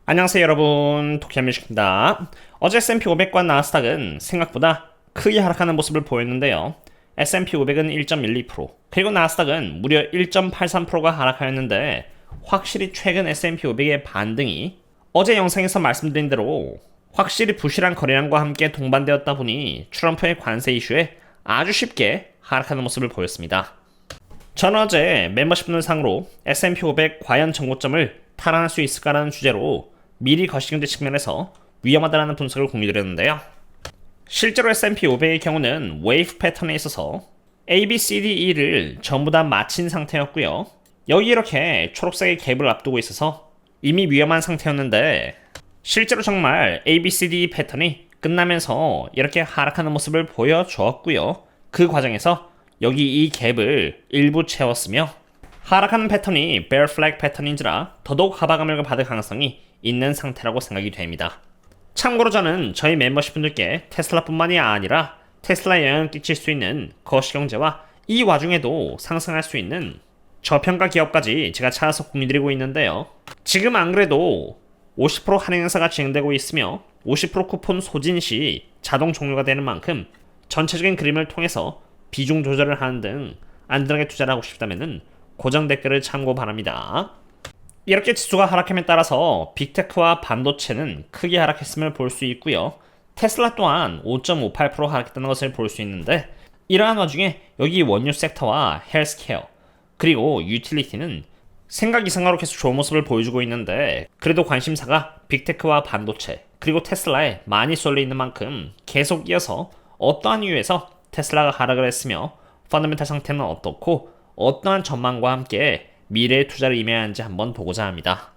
안녕하세요 여러분, 도키함일식입니다. 어제 S&P 500과 나스닥은 생각보다 크게 하락하는 모습을 보였는데요. S&P 500은 1.12%, 그리고 나스닥은 무려 1.83%가 하락하였는데, 확실히 최근 S&P 500의 반등이 어제 영상에서 말씀드린 대로 확실히 부실한 거래량과 함께 동반되었다 보니 트럼프의 관세 이슈에 아주 쉽게 하락하는 모습을 보였습니다. 저는 어제 멤버십 눈상으로 S&P 500 과연 정고점을 탈환할 수 있을까라는 주제로 미리 거시경제 측면에서 위험하다는 분석을 공유드렸는데요. 실제로 S&P 500의 경우는 웨이브 패턴에 있어서 A, B, C, D, E를 전부 다 마친 상태였고요. 여기 이렇게 초록색의 갭을 앞두고 있어서 이미 위험한 상태였는데, 실제로 정말 A, B, C, D, E 패턴이 끝나면서 이렇게 하락하는 모습을 보여주었고요. 그 과정에서 여기 이 갭을 일부 채웠으며 하락하는 패턴이 bear flag 패턴인지라 더더욱 하방감을 받을 가능성이 있는 상태라고 생각이 됩니다. 참고로 저는 저희 멤버십 분들께 테슬라뿐만이 아니라 테슬라에 영향을 끼칠 수 있는 거시경제와 이 와중에도 상승할 수 있는 저평가 기업까지 제가 찾아서 공유드리고 있는데요. 지금 안 그래도 50% 할인 행사가 진행되고 있으며 50% 쿠폰 소진 시 자동 종료가 되는 만큼 전체적인 그림을 통해서 비중 조절을 하는 등 안전하게 투자를 하고 싶다면 고정 댓글을 참고 바랍니다. 이렇게 지수가 하락함에 따라서 빅테크와 반도체는 크게 하락했음을 볼 수 있고요. 테슬라 또한 5.58% 하락했다는 것을 볼 수 있는데, 이러한 와중에 여기 원유 섹터와 헬스케어 그리고 유틸리티는 생각 이상으로 계속 좋은 모습을 보여주고 있는데, 그래도 관심사가 빅테크와 반도체 그리고 테슬라에 많이 쏠려 있는 만큼 계속 이어서 어떠한 이유에서 테슬라가 하락을 했으며 펀더멘탈 상태는 어떻고 어떠한 전망과 함께 미래의 투자를 임해야 하는지 한번 보고자 합니다.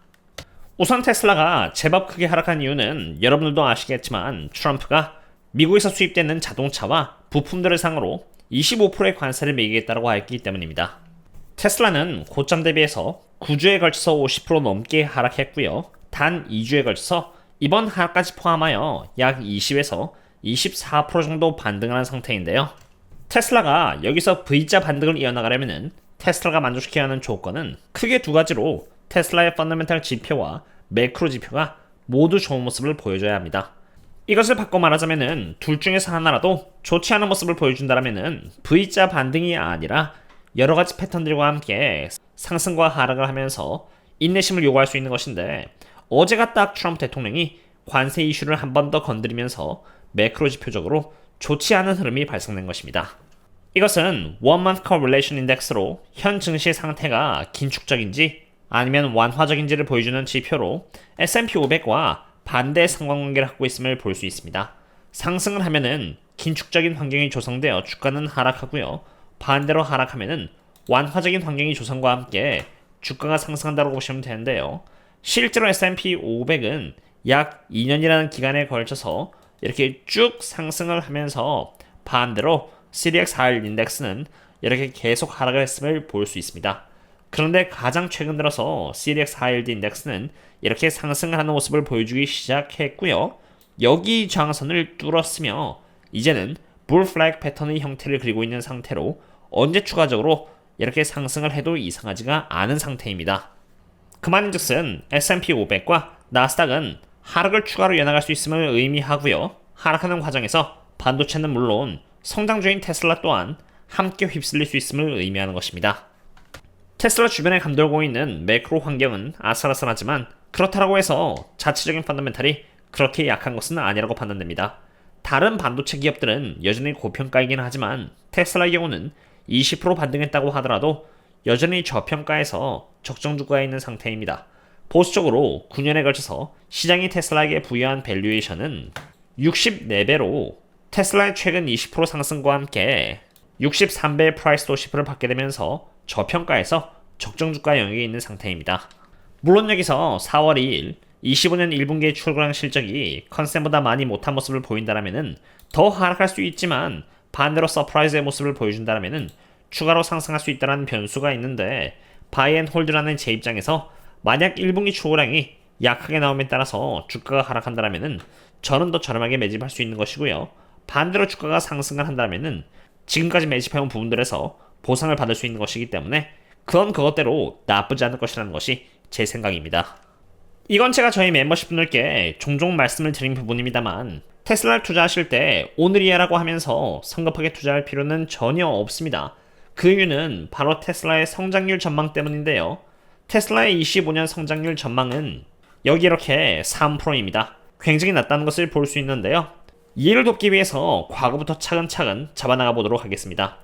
우선 테슬라가 제법 크게 하락한 이유는 여러분들도 아시겠지만 트럼프가 미국에서 수입되는 자동차와 부품들을 상으로 25%의 관세를 매기겠다고 했기 때문입니다. 테슬라는 고점 대비해서 9주에 걸쳐서 50% 넘게 하락했고요. 단 2주에 걸쳐서 이번 하락까지 포함하여 약 20에서 24% 정도 반등을 한 상태인데요. 테슬라가 여기서 V자 반등을 이어나가려면 테슬라가 만족시켜야 하는 조건은 크게 두 가지로 테슬라의 펀더멘탈 지표와 매크로 지표가 모두 좋은 모습을 보여줘야 합니다. 이것을 바꿔 말하자면 둘 중에서 하나라도 좋지 않은 모습을 보여준다면 V자 반등이 아니라 여러 가지 패턴들과 함께 상승과 하락을 하면서 인내심을 요구할 수 있는 것인데, 어제가 딱 트럼프 대통령이 관세 이슈를 한 번 더 건드리면서 매크로 지표적으로 좋지 않은 흐름이 발생된 것입니다. 이것은 One Month Correlation Index로 현 증시의 상태가 긴축적인지 아니면 완화적인지를 보여주는 지표로 S&P 500과 반대 상관관계를 갖고 있음을 볼 수 있습니다. 상승을 하면은 긴축적인 환경이 조성되어 주가는 하락하고요. 반대로 하락하면은 완화적인 환경이 조성과 함께 주가가 상승한다고 보시면 되는데요. 실제로 S&P 500은 약 2년이라는 기간에 걸쳐서 이렇게 쭉 상승을 하면서 반대로 CDX41 인덱스는 이렇게 계속 하락을 했음을 볼 수 있습니다. 그런데 가장 최근 들어서 CDX41 인덱스는 이렇게 상승을 하는 모습을 보여주기 시작했고요. 여기 저항선을 뚫었으며 이제는 불 플래그 패턴의 형태를 그리고 있는 상태로 언제 추가적으로 이렇게 상승을 해도 이상하지가 않은 상태입니다. 그 말인즉슨 S&P 500과 나스닥은 하락을 추가로 이어나갈 수 있음을 의미하고요. 하락하는 과정에서 반도체는 물론 성장주인 테슬라 또한 함께 휩쓸릴 수 있음을 의미하는 것입니다. 테슬라 주변에 감돌고 있는 매크로 환경은 아슬아슬하지만 그렇다고 해서 자체적인 펀더멘탈이 그렇게 약한 것은 아니라고 판단됩니다. 다른 반도체 기업들은 여전히 고평가이긴 하지만 테슬라의 경우는 20% 반등했다고 하더라도 여전히 저평가에서 적정 주가에 있는 상태입니다. 보수적으로 9년에 걸쳐서 시장이 테슬라에게 부여한 밸류에이션은 64배로 테슬라의 최근 20% 상승과 함께 63배의 프라이스 도시프를 받게 되면서 저평가에서 적정 주가 영역에 있는 상태입니다. 물론 여기서 4월 2일 25년 1분기의 출고량 실적이 컨센보다 많이 못한 모습을 보인다면 더 하락할 수 있지만 반대로 서프라이즈의 모습을 보여준다면 추가로 상승할 수 있다는 변수가 있는데, 바이앤홀드라는 제 입장에서 만약 1분기 출고량이 약하게 나옴에 따라서 주가가 하락한다면 저는 더 저렴하게 매집할 수 있는 것이고요. 반대로 주가가 상승을 한다면 지금까지 매집해온 부분들에서 보상을 받을 수 있는 것이기 때문에 그건 그것대로 나쁘지 않을 것이라는 것이 제 생각입니다. 이건 제가 저희 멤버십 분들께 종종 말씀을 드린 부분입니다만 테슬라를 투자하실 때 오늘이야라고 하면서 성급하게 투자할 필요는 전혀 없습니다. 그 이유는 바로 테슬라의 성장률 전망 때문인데요. 테슬라의 25년 성장률 전망은 여기 이렇게 3%입니다. 굉장히 낮다는 것을 볼 수 있는데요. 이해를 돕기 위해서 과거부터 차근차근 잡아나가 보도록 하겠습니다.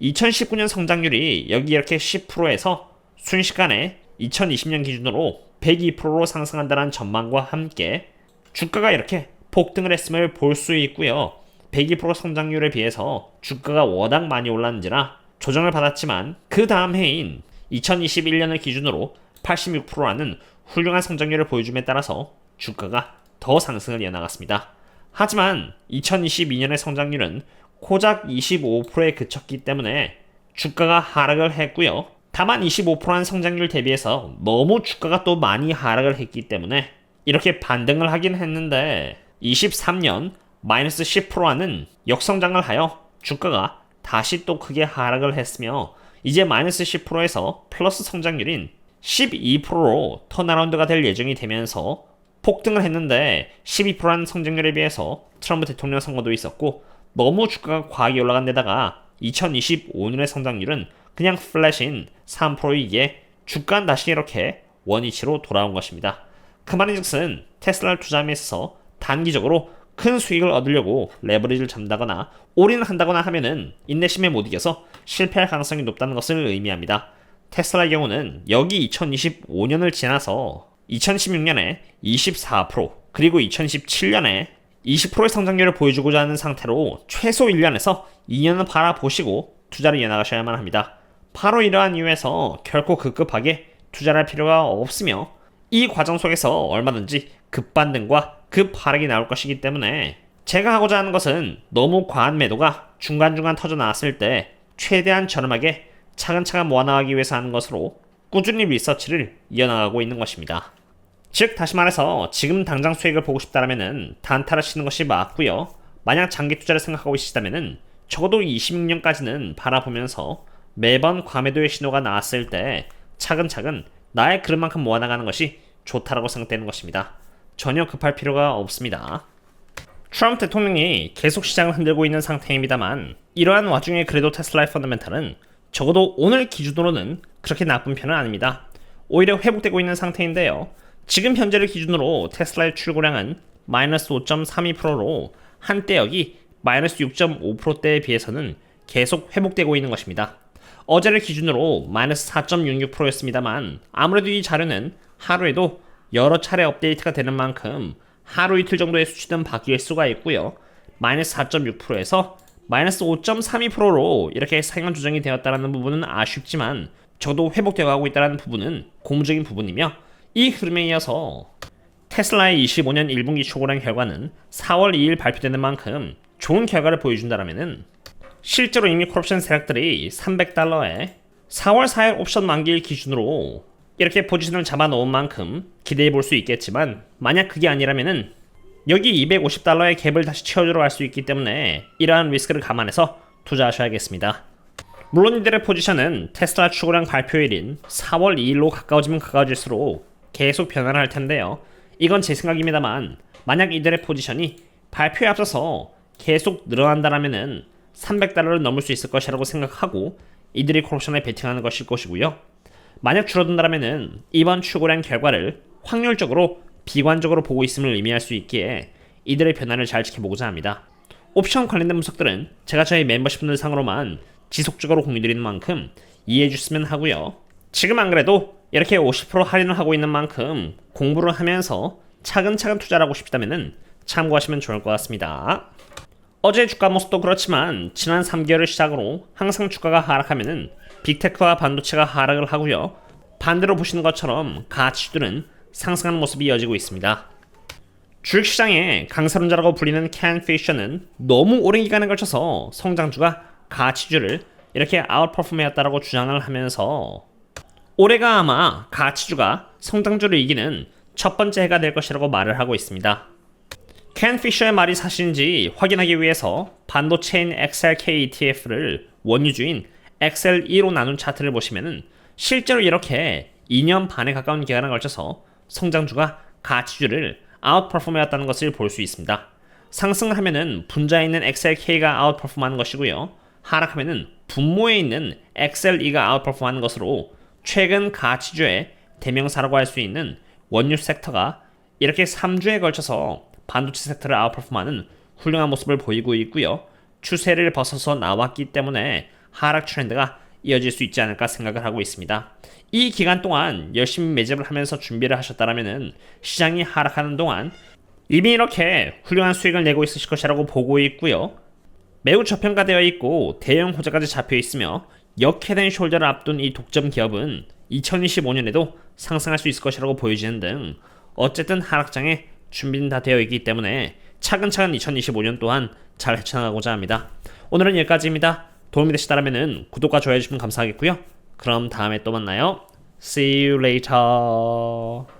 2019년 성장률이 여기 이렇게 10%에서 순식간에 2020년 기준으로 102%로 상승한다는 전망과 함께 주가가 이렇게 폭등을 했음을 볼 수 있고요. 102% 성장률에 비해서 주가가 워낙 많이 올랐는지라 조정을 받았지만 그 다음 해인 2021년을 기준으로 86%라는 훌륭한 성장률을 보여줌에 따라서 주가가 더 상승을 이어나갔습니다. 하지만 2022년의 성장률은 고작 25%에 그쳤기 때문에 주가가 하락을 했고요. 다만 25%한 성장률 대비해서 너무 주가가 또 많이 하락을 했기 때문에 이렇게 반등을 하긴 했는데 23년 마이너스 10%라는 역성장을 하여 주가가 다시 또 크게 하락을 했으며 이제 마이너스 10%에서 플러스 성장률인 12%로 턴어라운드가 될 예정이 되면서 폭등을 했는데 12%라는 성장률에 비해서 트럼프 대통령 선거도 있었고 너무 주가가 과하게 올라간 데다가 2025년의 성장률은 그냥 플랫인 3%이기에 주가는 다시 이렇게 원위치로 돌아온 것입니다. 그 말인즉슨 테슬라를 투자함에 있어서 단기적으로 큰 수익을 얻으려고 레버리지를 잡는다거나 올인을 한다거나 하면은 인내심에 못 이겨서 실패할 가능성이 높다는 것을 의미합니다. 테슬라의 경우는 여기 2025년을 지나서 2016년에 24% 그리고 2017년에 20%의 성장률을 보여주고자 하는 상태로 최소 1년에서 2년을 바라보시고 투자를 이어나가셔야만 합니다. 바로 이러한 이유에서 결코 급급하게 투자를 할 필요가 없으며 이 과정 속에서 얼마든지 급반등과 급하락이 나올 것이기 때문에 제가 하고자 하는 것은 너무 과한 매도가 중간중간 터져 나왔을 때 최대한 저렴하게 차근차근 모아나가기 위해서 하는 것으로 꾸준히 리서치를 이어나가고 있는 것입니다. 즉 다시 말해서 지금 당장 수익을 보고 싶다면 단타를 치는 것이 맞고요. 만약 장기 투자를 생각하고 있으시다면 적어도 26년까지는 바라보면서 매번 과매도의 신호가 나왔을 때 차근차근 나의 그릇만큼 모아나가는 것이 좋다라고 생각되는 것입니다. 전혀 급할 필요가 없습니다. 트럼프 대통령이 계속 시장을 흔들고 있는 상태입니다만 이러한 와중에 그래도 테슬라의 펀더멘탈은 적어도 오늘 기준으로는 그렇게 나쁜 편은 아닙니다. 오히려 회복되고 있는 상태인데요. 지금 현재를 기준으로 테슬라의 출고량은 마이너스 5.32%로 한때 여기 마이너스 6.5%대에 비해서는 계속 회복되고 있는 것입니다. 어제를 기준으로 마이너스 4.66%였습니다만 아무래도 이 자료는 하루에도 여러 차례 업데이트가 되는 만큼 하루 이틀 정도의 수치는 바뀔 수가 있고요. 마이너스 4.6%에서 마이너스 5.32%로 이렇게 상향 조정이 되었다는 부분은 아쉽지만 저도 회복되어 가고 있다는 부분은 고무적인 부분이며 이 흐름에 이어서 테슬라의 25년 1분기 출고량 결과는 4월 2일 발표되는 만큼 좋은 결과를 보여준다면 실제로 이미 콜옵션 세력들이 $300에 4월 4일 옵션 만기일 기준으로 이렇게 포지션을 잡아놓은 만큼 기대해 볼 수 있겠지만 만약 그게 아니라면은 여기 $250의 갭을 다시 채워주러 갈 수 있기 때문에 이러한 리스크를 감안해서 투자하셔야겠습니다. 물론 이들의 포지션은 테슬라 출고량 발표일인 4월 2일로 가까워지면 가까워질수록 계속 변화를 할 텐데요. 이건 제 생각입니다만 만약 이들의 포지션이 발표에 앞서서 계속 늘어난다면은 $300를 넘을 수 있을 것이라고 생각하고 이들이 콜옵션에 베팅하는 것일 것이고요. 만약 줄어든다면은 이번 출고량 결과를 확률적으로 비관적으로 보고 있음을 의미할 수 있기에 이들의 변화를 잘 지켜보고자 합니다. 옵션 관련된 분석들은 제가 저희 멤버십분들 상으로만 지속적으로 공유드리는 만큼 이해해 주시면 하고요. 지금 안 그래도 이렇게 50% 할인을 하고 있는 만큼 공부를 하면서 차근차근 투자를 하고 싶다면 참고하시면 좋을 것 같습니다. 어제 주가 모습도 그렇지만 지난 3개월을 시작으로 항상 주가가 하락하면은 빅테크와 반도체가 하락을 하고요. 반대로 보시는 것처럼 가치들은 상승하는 모습이 이어지고 있습니다. 주식시장의 강세론자라고 불리는 켄 피셔는 너무 오랜 기간에 걸쳐서 성장주가 가치주를 이렇게 아웃퍼폼했다라고 주장을 하면서 올해가 아마 가치주가 성장주를 이기는 첫 번째 해가 될 것이라고 말을 하고 있습니다. 켄 피셔의 말이 사실인지 확인하기 위해서 반도체인 XLK ETF를 원유주인 XLE로 나눈 차트를 보시면은 실제로 이렇게 2년 반에 가까운 기간에 걸쳐서 성장주가 가치주를 아웃퍼폼해왔다는 것을 볼 수 있습니다. 상승을 하면은 분자에 있는 XLK가 아웃퍼폼하는 것이고요. 하락하면은 분모에 있는 XLE가 아웃퍼폼하는 것으로 최근 가치주의 대명사라고 할 수 있는 원유 섹터가 이렇게 3주에 걸쳐서 반도체 섹터를 아웃퍼폼하는 훌륭한 모습을 보이고 있고요. 추세를 벗어서 나왔기 때문에 하락 트렌드가 이어질 수 있지 않을까 생각을 하고 있습니다. 이 기간 동안 열심히 매집을 하면서 준비를 하셨다면 시장이 하락하는 동안 이미 이렇게 훌륭한 수익을 내고 있으실 것이라고 보고 있고요. 매우 저평가되어 있고 대형 호재까지 잡혀 있으며 역해된 숄더를 앞둔 이 독점 기업은 2025년에도 상승할 수 있을 것이라고 보여지는 등 어쨌든 하락장에 준비는 다 되어 있기 때문에 차근차근 2025년 또한 잘 헤쳐나가고자 합니다. 오늘은 여기까지입니다. 도움이 되시다면 구독과 좋아요 해주시면 감사하겠고요. 그럼 다음에 또 만나요. See you later.